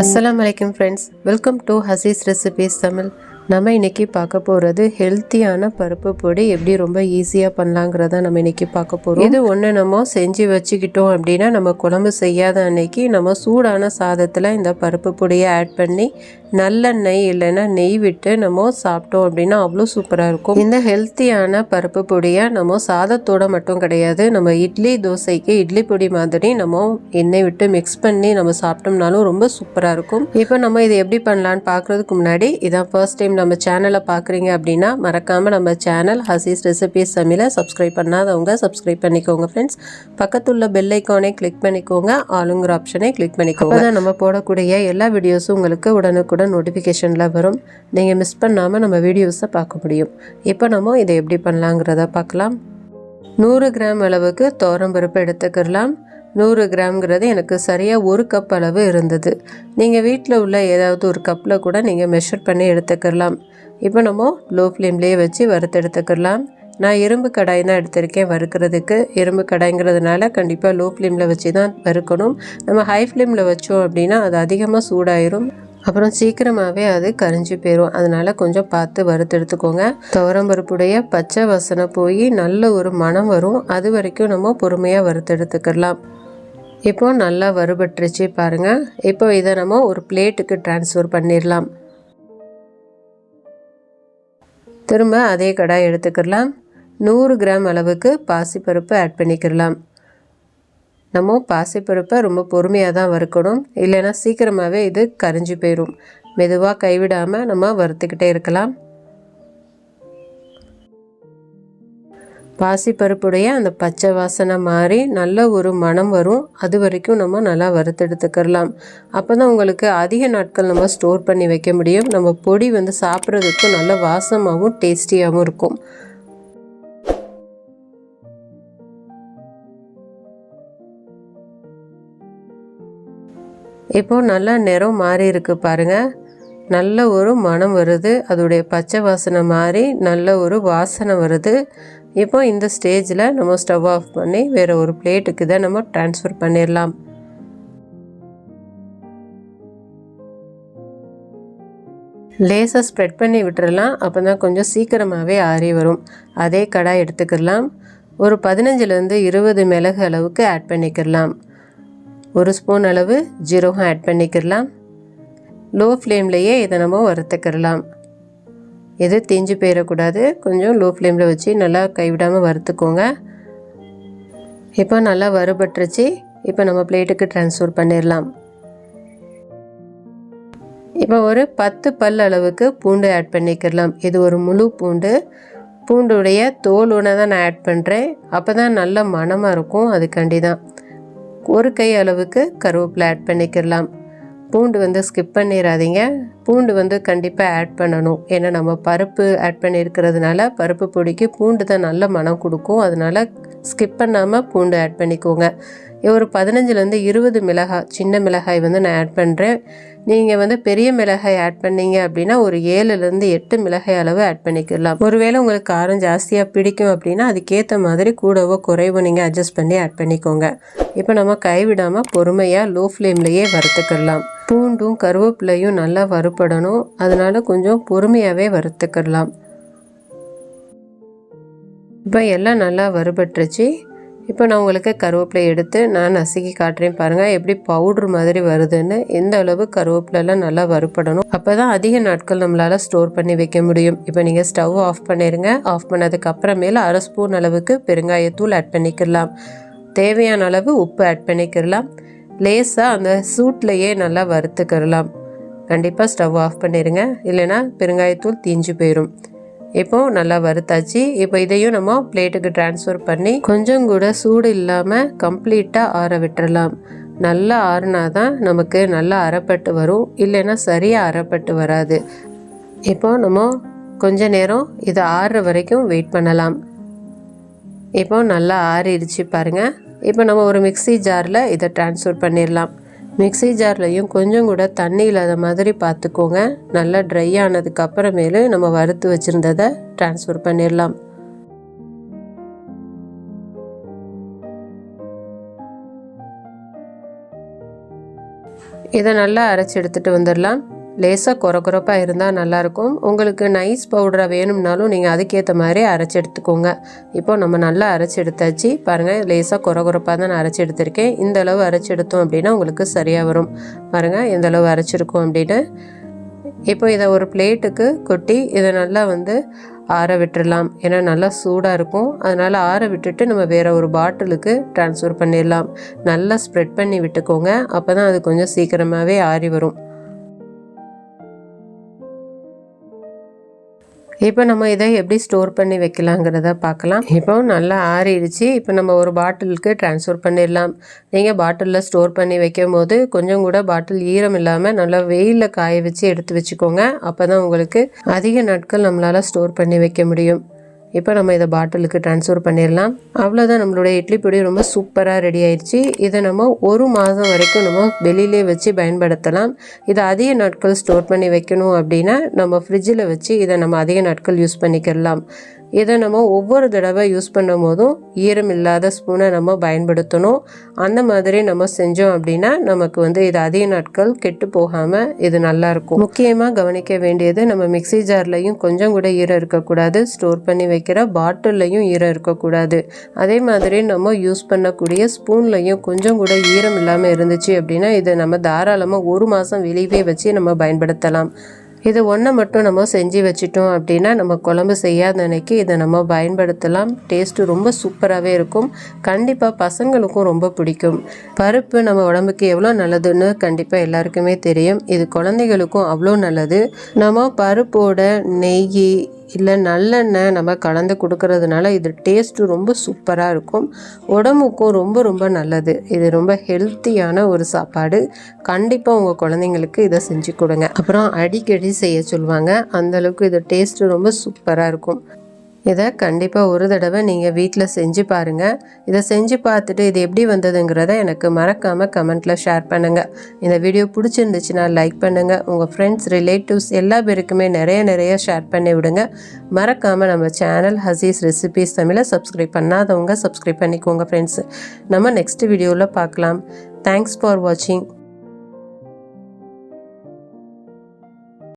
Assalamualaikum friends, welcome to Hasis Recipes Tamil. நம்ம இன்னைக்கு பார்க்க போகிறது ஹெல்த்தியான பருப்பு பொடி எப்படி ரொம்ப ஈஸியாக பண்ணலாங்கிறத நம்ம இன்னைக்கு பார்க்க போகிறோம். இது ஒன்று நம்ம செஞ்சு வச்சுக்கிட்டோம் அப்படின்னா நம்ம குழம்பு செய்யாத அன்னைக்கு நம்ம சூடான சாதத்தில் இந்த பருப்பு பொடியை ஆட் பண்ணி நல்ல நெய் இல்லைன்னா நெய் விட்டு நம்ம சாப்பிட்டோம் அப்படின்னா அவ்வளோ சூப்பராக இருக்கும். இந்த ஹெல்த்தியான பருப்பு பொடியை நம்ம சாதத்தோடு மட்டும் கிடையாது, நம்ம இட்லி தோசைக்கு இட்லி பொடி மாதிரி நம்ம எண்ணெய் விட்டு மிக்ஸ் பண்ணி நம்ம சாப்பிட்டோம்னாலும் ரொம்ப சூப்பராக இருக்கும். இப்போ நம்ம இதை எப்படி பண்ணலான்னு பார்க்குறதுக்கு முன்னாடி இதான் ஃபர்ஸ்ட் டைம் நம்ம சேனலை பார்க்குறீங்க அப்படின்னா மறக்காமல் நம்ம சேனல் ஹசீஸ் ரெசிபீஸ் தமிழை சப்ஸ்கிரைப் பண்ணாதவங்க சப்ஸ்கிரைப் பண்ணிக்கோங்க ஃப்ரெண்ட்ஸ். பக்கத்துள்ள பெல் ஐக்கானை கிளிக் பண்ணிக்கோங்க, ஆளுங்கிற ஆப்ஷனை கிளிக் பண்ணிக்கோங்க. அப்போ தான் நம்ம போடக்கூடிய எல்லா வீடியோஸும் உங்களுக்கு உடனுக்குடன் நோட்டிஃபிகேஷனில் வரும். நீங்கள் மிஸ் பண்ணாமல் நம்ம வீடியோஸை பார்க்க முடியும். இப்போ நம்ம இதை எப்படி பண்ணலாங்கிறத பார்க்கலாம். 100 கிராம் அளவுக்கு துவரம்பருப்பு எடுத்துக்கலாம். 100 கிராம்ங்கிறது எனக்கு சரியாக 1 கப் அளவு இருந்தது. நீங்கள் வீட்டில் உள்ள ஏதாவது ஒரு கப்பில் கூட நீங்கள் மெஷர் பண்ணி எடுத்துக்கலாம். இப்போ நம்ம லோ ஃப்ளேம்லேயே வச்சு வறுத்து எடுத்துக்கலாம். நான் இரும்பு கடாய் தான் எடுத்திருக்கேன் வறுக்கிறதுக்கு. இரும்பு கடாய்ங்கிறதுனால கண்டிப்பாக லோ ஃப்ளேமில் வச்சு தான் வறுக்கணும். நம்ம ஹை ஃப்ளேமில் வச்சோம் அப்படின்னா அது அதிகமாக சூடாயிரும், அப்புறம் சீக்கிரமாகவே அது கரிஞ்சு போயிடும். அதனால் கொஞ்சம் பார்த்து வறுத்து எடுத்துக்கோங்க. துவரம்பருப்புடைய பச்சை வாசனை போய் நல்ல ஒரு மணம் வரும், அது வரைக்கும் நம்ம பொறுமையாக வறுத்து எடுத்துக்கலாம். இப்போ நல்லா வறுபட்டுருச்சு பாருங்கள். இப்போ இதை நம்ம ஒரு பிளேட்டுக்கு ட்ரான்ஸ்ஃபர் பண்ணிடலாம். திரும்ப அதே கடாய் எடுத்துக்கலாம். 100 கிராம் அளவுக்கு பாசிப்பருப்பு ஆட் பண்ணிக்கலாம். நம்ம பாசிப்பருப்பை ரொம்ப பொறுமையாக தான் வறுக்கணும், இல்லைன்னா சீக்கிரமாகவே இது கரிஞ்சு போயிடும். மெதுவாக கைவிடாமல் நம்ம வறுத்துக்கிட்டே இருக்கலாம். பாசிப்பருப்புடைய அந்த பச்சை வாசனை மாறி நல்ல ஒரு மணம் வரும், அது வரைக்கும் நம்ம நல்லா வறுத்தெடுத்துக்கலாம். அப்போ தான் உங்களுக்கு அதிக நாட்கள் நம்ம ஸ்டோர் பண்ணி வைக்க முடியும். நம்ம பொடி சாப்பிட்றதுக்கும் நல்ல வாசமாகவும் டேஸ்டியாகவும் இருக்கும். இப்போது நல்லா நிறம் மாறி இருக்கு பாருங்கள். நல்ல ஒரு மணம் வருது, அதோடைய பச்சை வாசனை மாறி நல்ல ஒரு வாசனை வருது. இப்போ இந்த ஸ்டேஜில் நம்ம ஸ்டவ் ஆஃப் பண்ணி வேறு ஒரு பிளேட்டுக்கு தான் நம்ம ட்ரான்ஸ்ஃபர் பண்ணிடலாம். லேசாக ஸ்ப்ரெட் பண்ணி விட்டுறலாம், அப்போ தான் கொஞ்சம் சீக்கிரமாகவே ஆறி வரும். அதே கடாய் எடுத்துக்கலாம். ஒரு 15லேருந்து 20 மிளகு அளவுக்கு ஆட் பண்ணிக்கலாம். 1 ஸ்பூன் அளவு ஜீரகம் ஆட் பண்ணிக்கலாம். லோ ஃப்ளேம்லேயே இதை நம்ம வறுத்துக்கலாம். எது தீஞ்சு போயிடக்கூடாது, கொஞ்சம் லோ ஃப்ளேமில் வச்சு நல்லா கைவிடாமல் வறுத்துக்கோங்க. இப்போ நல்லா வறுபட்டுருச்சு. இப்போ நம்ம பிளேட்டுக்கு ட்ரான்ஸ்ஃபர் பண்ணிடலாம். இப்போ ஒரு 10 பல் அளவுக்கு பூண்டு ஆட் பண்ணிக்கலாம். இது ஒரு முழு பூண்டு. பூண்டுடைய தோலோடு தான் நான் ஆட் பண்ணுறேன், அப்போ தான் நல்ல மணமாக இருக்கும், அதுக்காண்டி தான். ஒரு கை அளவுக்கு கருவேப்பிலை ஆட் பண்ணிக்கலாம். பூண்டு ஸ்கிப் பண்ணிடாதீங்க. பூண்டு கண்டிப்பாக ஆட் பண்ணணும், ஏன்னா நம்ம பருப்பு ஆட் பண்ணியிருக்கிறதுனால பருப்பு பொடிக்கு பூண்டு தான் நல்ல மனம் கொடுக்கும். அதனால் ஸ்கிப் பண்ணாமல் பூண்டு ஆட் பண்ணிக்கோங்க. ஒரு 15லேருந்து 20 மிளகாய், சின்ன மிளகாய் நான் ஆட் பண்ணுறேன். நீங்கள் பெரிய மிளகாய் ஆட் பண்ணீங்க அப்படின்னா ஒரு 7லேருந்து 8 மிளகாய் அளவு ஆட் பண்ணிக்கலாம். ஒருவேளை உங்களுக்கு காரம் ஜாஸ்தியாக பிடிக்கும் அப்படின்னா அதுக்கேற்ற மாதிரி கூடவோ குறைவோ நீங்கள் அட்ஜஸ்ட் பண்ணி ஆட் பண்ணிக்கோங்க. இப்போ நம்ம கைவிடாமல் பொறுமையாக லோ ஃப்ளேம்லேயே வறுத்துக்கலாம். பூண்டும் கருவேப்பிலையும் நல்லா வறுபடணும், அதனால் கொஞ்சம் பொறுமையாகவே வறுத்துக்கலாம். இப்போ எல்லாம் நல்லா வறுபட்டுருச்சு. இப்போ நான் உங்களுக்கு கருவேப்பிலை எடுத்து நான் நசுக்கி காட்டுறேன் பாருங்கள், எப்படி பவுட்ரு மாதிரி வருதுன்னு. எந்த அளவு கருவேப்பிலெல்லாம் நல்லா வறுபடணும், அப்போ தான் அதிக நாட்கள் நம்மளால் ஸ்டோர் பண்ணி வைக்க முடியும். இப்போ நீங்கள் ஸ்டவ் ஆஃப் பண்ணிடுங்க. ஆஃப் பண்ணதுக்கு அப்புறமேல 1/2 ஸ்பூன் அளவுக்கு பெருங்காயத்தூள் ஆட் பண்ணிக்கலாம். தேவையான அளவு உப்பு ஆட் பண்ணிக்கலாம். லேசாக அந்த சூட்லேயே நல்லா வறுத்துக்கலாம். கண்டிப்பாக ஸ்டவ் ஆஃப் பண்ணிடுங்க, இல்லைன்னா பெருங்காயத்தூள் தீஞ்சு போயிடும். இப்போது நல்லா வறுத்தாச்சு. இப்போ இதையும் நம்ம பிளேட்டுக்கு ட்ரான்ஸ்ஃபர் பண்ணி கொஞ்சம் கூட சூடு இல்லாமல் கம்ப்ளீட்டாக ஆற விட்டுறலாம். நல்லா ஆறுனா தான் நமக்கு நல்லா அரைப்பட்டு வரும், இல்லைன்னா சரியாக அரைப்பட்டு வராது. இப்போ நம்ம கொஞ்ச நேரம் இதை ஆறுற வரைக்கும் வெயிட் பண்ணலாம். இப்போ நல்லா ஆறிடுச்சு பாருங்கள். இப்போ நம்ம ஒரு மிக்ஸி ஜாரில் இதை ட்ரான்ஸ்ஃபர் பண்ணிடலாம். மிக்ஸி ஜார்லையும் கொஞ்சம் கூட தண்ணி இல்லாத மாதிரி பார்த்துக்கோங்க. நல்லா ட்ரை ஆனதுக்கு அப்புறமேலு நம்ம வறுத்து வச்சுருந்ததை ட்ரான்ஸ்ஃபர் பண்ணிடலாம். இதை நல்லா அரைச்சி எடுத்துகிட்டு வந்துடலாம். லேசாக கொரகொரப்பாக இருந்தால் நல்லாயிருக்கும். உங்களுக்கு நைஸ் பவுடராக வேணும்னாலும் நீங்கள் அதுக்கேற்ற மாதிரி அரைச்சி எடுத்துக்கோங்க. இப்போ நம்ம நல்லா அரைச்சி எடுத்தாச்சு. பாருங்கள், லேசாக கொரகொரப்பாக தான் நான் அரைச்சி எடுத்திருக்கேன். இந்த அளவு அரைச்சி எடுத்தோம் அப்படின்னா உங்களுக்கு சரியாக வரும். பாருங்கள் எந்த அளவு அரைச்சிருக்கோம் அப்படின்னு. இப்போ இதை ஒரு பிளேட்டுக்கு கொட்டி இதை நல்லா ஆற விட்டுடலாம். ஏன்னா நல்லா சூடாக இருக்கும். அதனால் ஆற விட்டுட்டு நம்ம வேறு ஒரு பாட்டிலுக்கு ட்ரான்ஸ்ஃபர் பண்ணிடலாம். நல்லா ஸ்ப்ரெட் பண்ணி விட்டுக்கோங்க. அப்போ தான் அது கொஞ்சம் சீக்கிரமாகவே ஆறி வரும். இப்போ நம்ம இதை எப்படி ஸ்டோர் பண்ணி வைக்கலாங்கிறத பார்க்கலாம். இப்போ நல்லா ஆறிடுச்சு. இப்போ நம்ம ஒரு பாட்டிலுக்கு ட்ரான்ஸ்ஃபர் பண்ணிடலாம். நீங்கள் பாட்டிலில் ஸ்டோர் பண்ணி வைக்கும் போது கொஞ்சம் கூட பாட்டில் ஈரம் இல்லாமல் நல்லா வெயிலில் காய வச்சு எடுத்து வச்சுக்கோங்க. அப்போ தான் உங்களுக்கு அதிக நாட்கள் நம்மளால் ஸ்டோர் பண்ணி வைக்க முடியும். இப்போ நம்ம இதை பாட்டிலுக்கு ட்ரான்ஸ்ஃபர் பண்ணிடலாம். அவ்வளோதான், நம்மளுடைய இட்லி பொடி ரொம்ப சூப்பராக ரெடி ஆயிடுச்சு. இதை நம்ம 1 மாதம் வரைக்கும் நம்ம வெளியிலே வச்சு பயன்படுத்தலாம். இதை அதிக நாட்கள் ஸ்டோர் பண்ணி வைக்கணும் அப்படின்னா நம்ம ஃப்ரிட்ஜில் வச்சு இதை நம்ம அதிக நாட்கள் யூஸ் பண்ணிக்கலாம். இதை நம்ம ஒவ்வொரு தடவை யூஸ் பண்ணும் போதும் ஈரம் இல்லாத ஸ்பூனை நம்ம பயன்படுத்தணும். அந்த மாதிரி நம்ம செஞ்சோம் அப்படின்னா நமக்கு இது அதிக நாட்கள் கெட்டு போகாமல் இது நல்லாயிருக்கும். முக்கியமாக கவனிக்க வேண்டியது, நம்ம மிக்ஸி ஜார்லையும் கொஞ்சம் கூட ஈரம் இருக்கக்கூடாது. ஸ்டோர் பண்ணி வைக்கிற பாட்டில்லையும் ஈரம் இருக்கக்கூடாது. அதே மாதிரி நம்ம யூஸ் பண்ணக்கூடிய ஸ்பூன்லையும் கொஞ்சம் கூட ஈரம் இல்லாமல் இருந்துச்சு அப்படின்னா இதை நம்ம தாராளமாக 1 மாதம் வெளியே வச்சு நம்ம பயன்படுத்தலாம். இது ஒன்றை மட்டும் நம்ம செஞ்சு வச்சிட்டோம் அப்படின்னா நம்ம குழம்பு செய்யாத அன்னைக்கு இதை நம்ம பயன்படுத்தலாம். டேஸ்ட்டு ரொம்ப சூப்பராகவே இருக்கும். கண்டிப்பாக பசங்களுக்கும் ரொம்ப பிடிக்கும். பருப்பு நம்ம உடம்புக்கு எவ்வளோ நல்லதுன்னு கண்டிப்பாக எல்லாருக்குமே தெரியும். இது குழந்தைகளுக்கும் அவ்வளோ நல்லது. நம்ம பருப்போட நெய் இல்லை நல்லெண்ணெய் நம்ம கலந்து கொடுக்கறதுனால இது டேஸ்ட்டு ரொம்ப சூப்பராக இருக்கும். உடம்புக்கும் ரொம்ப ரொம்ப நல்லது. இது ரொம்ப ஹெல்த்தியான ஒரு சாப்பாடு. கண்டிப்பாக உங்கள் குழந்தைங்களுக்கு இதை செஞ்சு கொடுங்க. அப்புறம் அடிக்கடி செய்ய சொல்லுவாங்க. அந்தளவுக்கு இது டேஸ்ட்டு ரொம்ப சூப்பராக இருக்கும். இதை கண்டிப்பாக ஒரு தடவை நீங்கள் வீட்டில் செஞ்சு பாருங்கள். இதை செஞ்சு பார்த்துட்டு இது எப்படி வந்ததுங்கிறத எனக்கு மறக்காமல் கமெண்ட்டில் ஷேர் பண்ணுங்கள். இந்த வீடியோ பிடிச்சிருந்துச்சுன்னா லைக் பண்ணுங்கள். உங்கள் ஃப்ரெண்ட்ஸ், ரிலேட்டிவ்ஸ் எல்லா பேருக்குமே நிறைய ஷேர் பண்ணி விடுங்க. மறக்காமல் நம்ம சேனல் ஹசீஸ் ரெசிபீஸ் தமிழை சப்ஸ்கிரைப் பண்ணாதவங்க சப்ஸ்கிரைப் பண்ணிக்கோங்க ஃப்ரெண்ட்ஸ். நம்ம நெக்ஸ்ட் வீடியோவில் பார்க்கலாம். தேங்க்ஸ் ஃபார் வாட்சிங்.